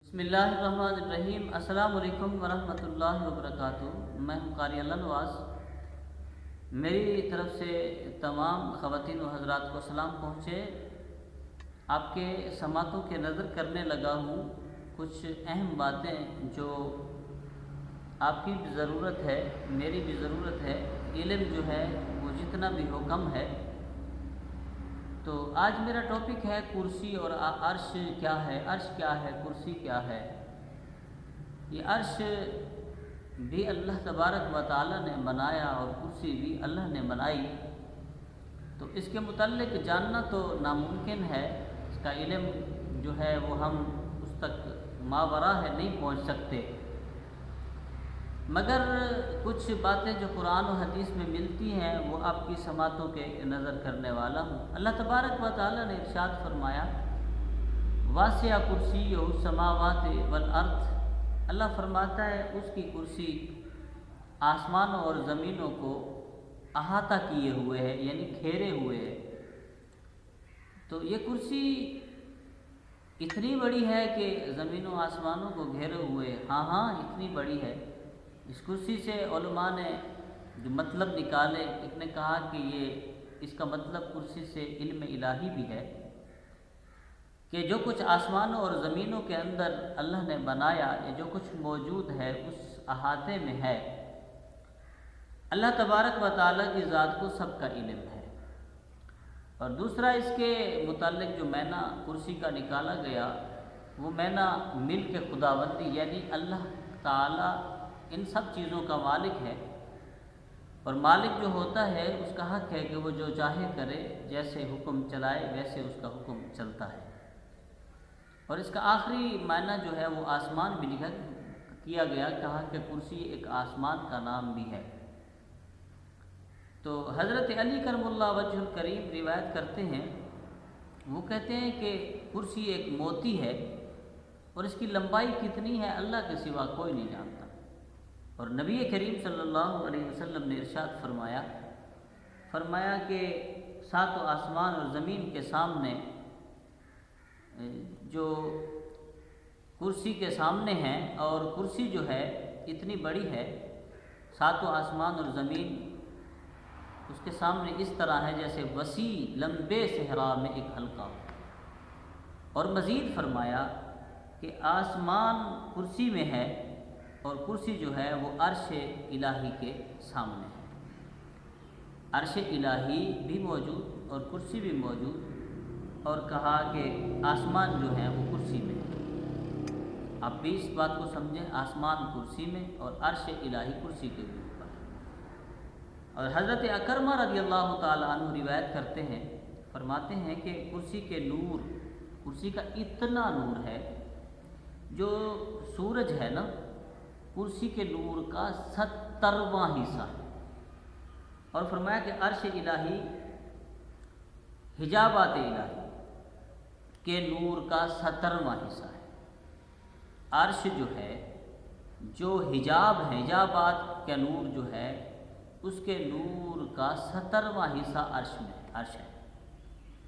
بسم اللہ الرحمن الرحیم۔ السلام علیکم ورحمۃ اللہ وبرکاتہ۔ میں ہوں قاری اللہ نواز۔ میری طرف سے تمام خواتین و حضرات کو سلام پہنچے۔ آپ کے سماعتوں کے نظر کرنے لگا ہوں کچھ اہم باتیں جو آپ کی بھی ضرورت ہے، میری بھی ضرورت ہے۔ علم جو ہے وہ جتنا بھی ہو کم ہے۔ تو آج میرا ٹاپک ہے کرسی اور عرش کیا ہے، عرش کیا ہے، کرسی کیا ہے۔ یہ عرش بھی اللہ تبارک و تعالی نے بنایا اور کرسی بھی اللہ نے بنائی، تو اس کے متعلق جاننا تو ناممکن ہے۔ اس کا علم جو ہے وہ ہم اس تک ماورا ہے نہیں پہنچ سکتے، مگر کچھ باتیں جو قرآن و حدیث میں ملتی ہیں وہ آپ کی سماعتوں کے نظر کرنے والا ہوں۔ اللہ تبارک و تعالی نے ارشاد فرمایا، واسع کرسی السماوات والارض۔ اللہ فرماتا ہے اس کی کرسی آسمانوں اور زمینوں کو احاطہ کیے ہوئے ہے، یعنی گھیرے ہوئے ہے۔ تو یہ کرسی اتنی بڑی ہے کہ زمینوں آسمانوں کو گھیرے ہوئے، ہاں اتنی بڑی ہے۔ اس کرسی سے علماء نے جو مطلب نکالے، ایک نے کہا کہ یہ اس کا مطلب کرسی سے علم الہی بھی ہے، کہ جو کچھ آسمانوں اور زمینوں کے اندر اللہ نے بنایا، یا جو کچھ موجود ہے اس احاطے میں ہے۔ اللہ تبارک و تعالیٰ کی ذات کو سب کا علم ہے۔ اور دوسرا اس کے متعلق جو معنی کرسی کا نکالا گیا، وہ معنی ملک خداوندی، یعنی اللہ تعالیٰ ان سب چیزوں کا مالک ہے، اور مالک جو ہوتا ہے اس کا حق ہے کہ وہ جو چاہے کرے، جیسے حکم چلائے ویسے اس کا حکم چلتا ہے۔ اور اس کا آخری معنی جو ہے وہ آسمان بھی لکھا کیا گیا، کہا کہ کرسی ایک آسمان کا نام بھی ہے۔ تو حضرت علی کرم اللہ وجہ الکریم روایت کرتے ہیں، وہ کہتے ہیں کہ کرسی ایک موتی ہے، اور اس کی لمبائی کتنی ہے اللہ کے سوا کوئی نہیں جانتا۔ اور نبی کریم صلی اللہ علیہ وسلم نے ارشاد فرمایا کہ ساتوں آسمان اور زمین کے سامنے جو کرسی کے سامنے ہیں، اور کرسی جو ہے اتنی بڑی ہے، ساتوں آسمان اور زمین اس کے سامنے اس طرح ہے جیسے وسیع لمبے صحرا میں ایک حلقہ۔ اور مزید فرمایا کہ آسمان کرسی میں ہے، اور کرسی جو ہے وہ عرش الہی کے سامنے ہے۔ عرش الہی بھی موجود اور کرسی بھی موجود، اور کہا کہ آسمان جو ہے وہ کرسی میں ہے۔ آپ بھی اس بات کو سمجھیں، آسمان کرسی میں اور عرش الہی کرسی کے اوپر۔ اور حضرت اکرمہ رضی اللہ تعالی عنہ روایت کرتے ہیں، فرماتے ہیں کہ کرسی کے نور، کرسی کا اتنا نور ہے، جو سورج ہے نا، کرسی کے نور کا 70واں حصہ ہے۔ اور فرمایا کہ عرش الہی حجابات الہی کے نور کا 70واں حصہ ہے۔ عرش جو ہے، جو حجاب ہے، حجابات کا نور جو ہے، اس کے نور کا 70واں حصہ عرش ہے۔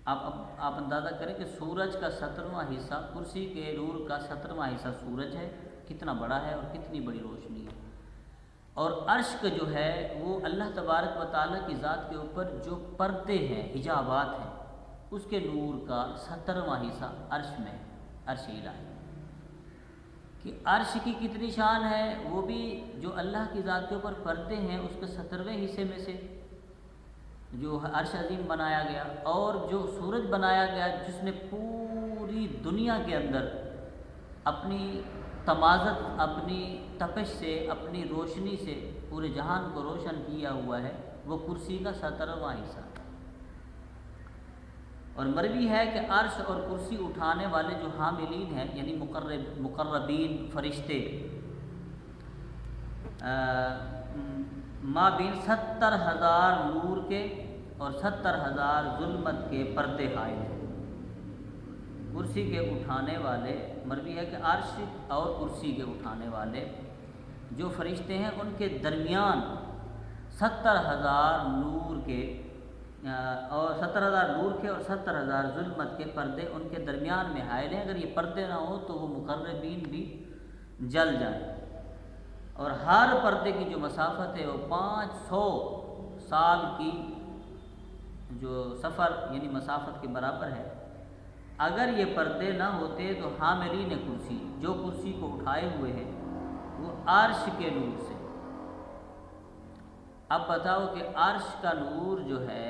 آپ اندازہ کریں کہ سورج کا 70واں حصہ، کرسی کے نور کا 70واں حصہ سورج ہے، کتنا بڑا ہے اور کتنی بڑی روشنی ہے۔ اور عرش کا جو ہے وہ اللہ تبارک و تعالیٰ کی ذات کے اوپر جو پردے ہیں، حجابات ہیں، اس کے نور کا 70واں حصہ عرش میں ہے، عرش الہی۔ کہ عرش کی کتنی شان ہے، وہ بھی جو اللہ کی ذات کے اوپر پردے ہیں اس کے 70ویں حصے میں سے جو عرش عظیم بنایا گیا، اور جو سورج بنایا گیا جس نے پوری دنیا کے اندر اپنی تمازت، اپنی تپش سے، اپنی روشنی سے پورے جہان کو روشن کیا ہوا ہے، وہ کرسی کا 70واں حصہ ہے۔ اور مروی ہے کہ عرش اور کرسی اٹھانے والے جو حاملین ہیں، یعنی مقربین فرشتے، مابین 70,000 نور کے اور 70,000 ظلمت کے پردے حائل ہیں۔ کرسی کے اٹھانے والے، مروی ہے کہ عرش اور کرسی کے اٹھانے والے جو فرشتے ہیں، ان کے درمیان 70,000 نور کے اور 70,000 نور کے اور 70,000 ظلمت کے پردے ان کے درمیان میں حائل ہیں، اگر یہ پردے نہ ہوں تو وہ مقربین بھی جل جائیں، اور ہر پردے کی جو مسافت ہے وہ 500 سال کی جو سفر یعنی مسافت کے برابر ہے۔ اگر یہ پردے نہ ہوتے تو حاملین کرسی، جو کرسی کو اٹھائے ہوئے ہیں، وہ عرش کے نور سے، اب بتاؤ کہ عرش کا نور جو ہے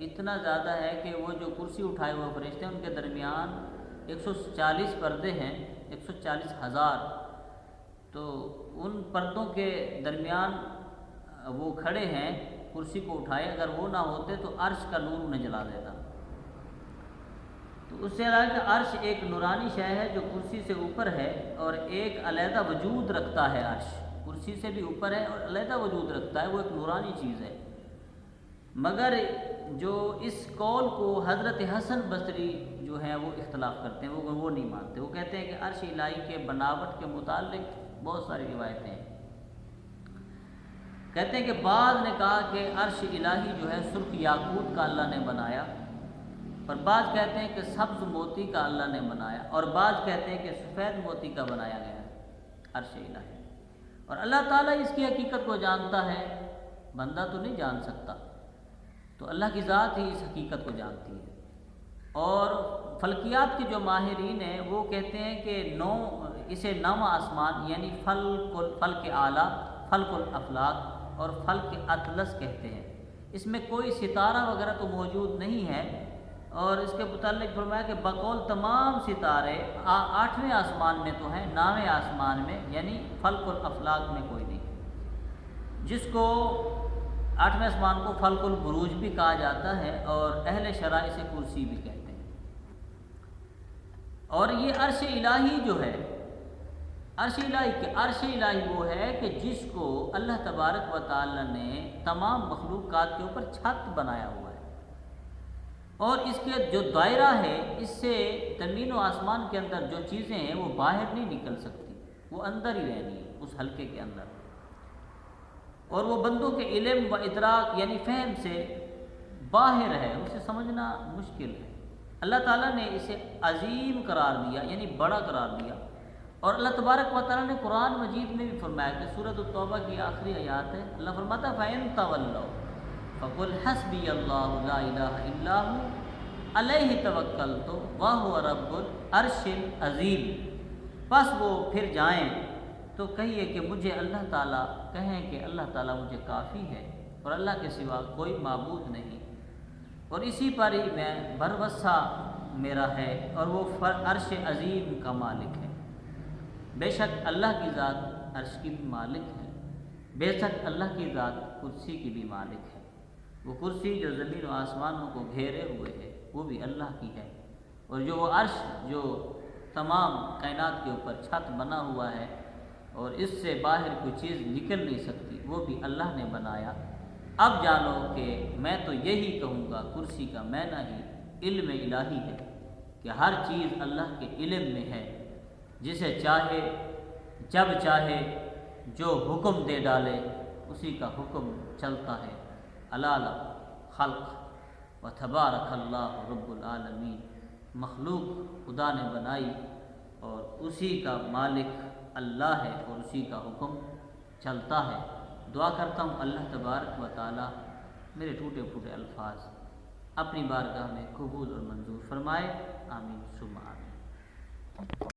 اتنا زیادہ ہے کہ وہ جو کرسی اٹھائے ہوئے فرشتے ہیں ان کے درمیان 140 پردے ہیں، 140,000، تو ان پردوں کے درمیان وہ کھڑے ہیں کرسی کو اٹھائے، اگر وہ نہ ہوتے تو عرش کا نور انہیں جلا دیتا۔ تو اس سے علاوہ عرش ایک نورانی شے ہے جو کرسی سے اوپر ہے اور ایک علیحدہ وجود رکھتا ہے، عرش کرسی سے بھی اوپر ہے اور علیحدہ وجود رکھتا ہے، وہ ایک نورانی چیز ہے۔ مگر جو اس قول کو حضرت حسن بصری جو ہیں وہ اختلاف کرتے ہیں، وہ نہیں مانتے، وہ کہتے ہیں کہ عرش الہی کے بناوٹ کے متعلق بہت ساری روایتیں ہیں۔ کہتے ہیں کہ بعض نے کہا کہ عرش الہی جو ہے سرخ یاقوت کا اللہ نے بنایا، اور بعض کہتے ہیں کہ سبز موتی کا اللہ نے بنایا، اور بعض کہتے ہیں کہ سفید موتی کا بنایا گیا ہے عرش الہی، اور اللہ تعالیٰ اس کی حقیقت کو جانتا ہے، بندہ تو نہیں جان سکتا، تو اللہ کی ذات ہی اس حقیقت کو جانتی ہے۔ اور فلکیات کے جو ماہرین ہیں وہ کہتے ہیں کہ اسے نوواں آسمان یعنی فلک اعلیٰ، فلک الافلاک اور فلک اطلس کہتے ہیں، اس میں کوئی ستارہ وغیرہ تو موجود نہیں ہے، اور اس کے متعلق فرمایا کہ بقول تمام ستارے 8ویں آسمان میں تو ہیں، 9ویں آسمان میں یعنی فلک الافلاک میں کوئی نہیں، جس کو 8ویں آسمان کو فلک البروج بھی کہا جاتا ہے اور اہل شرع اسے کرسی بھی کہتے ہیں۔ اور یہ عرش الہی جو ہے، عرش الہی وہ ہے کہ جس کو اللہ تبارک و تعالی نے تمام مخلوقات کے اوپر چھت بنایا ہوا ہے، اور اس کے جو دائرہ ہے اس سے زمین و آسمان کے اندر جو چیزیں ہیں وہ باہر نہیں نکل سکتی، وہ اندر ہی رہنی ہے اس حلقے کے اندر، اور وہ بندوں کے علم و ادراک یعنی فہم سے باہر ہے، اسے سمجھنا مشکل ہے۔ اللہ تعالیٰ نے اسے عظیم قرار دیا یعنی بڑا قرار دیا، اور اللہ تبارک و تعالیٰ نے قرآن مجید میں بھی فرمایا کہ سورۃ التوبہ کی آخری آیات ہے، اللہ فرماتا ہے فَإِن تَوَلَّوْا فَقُلْ حَسْبِيَ اللَّهُ لَا إِلَٰهَ إِلَّا هُوَ عَلَيْهِ تَوَكَّلْتُ وَهُوَ رَبُّ الْعَرْشِ الْعَظِيمِ، پس وہ پھر جائیں تو کہیے کہ مجھے اللہ تعالیٰ، کہیں کہ اللہ تعالیٰ مجھے کافی ہے اور اللہ کے سوا کوئی معبود نہیں، اور اسی پر ہی میں بھروسہ میرا ہے، اور وہ عرش عظیم کا مالک ہے۔ بے شک اللہ کی ذات عرش کی بھی مالک ہے، بے شک اللہ کی ذات کرسی کی بھی مالک ہے، وہ کرسی جو زمین و آسمانوں کو گھیرے ہوئے ہے وہ بھی اللہ کی ہے، اور جو وہ عرش جو تمام کائنات کے اوپر چھت بنا ہوا ہے اور اس سے باہر کوئی چیز نکل نہیں سکتی وہ بھی اللہ نے بنایا۔ اب جانو کہ میں تو یہی کہوں گا، کرسی کا معنی ہی علم الہی ہے کہ ہر چیز اللہ کے علم میں ہے، جسے چاہے جب چاہے جو حکم دے ڈالے اسی کا حکم چلتا ہے۔ الا خلق و تبارک اللہ رب العالمین، مخلوق خدا نے بنائی اور اسی کا مالک اللہ ہے اور اسی کا حکم چلتا ہے۔ دعا کرتا ہوں اللہ تبارک و تعالی میرے ٹوٹے پھوٹے الفاظ اپنی بارگاہ میں قبول اور منظور فرمائے، آمین ثم آمین۔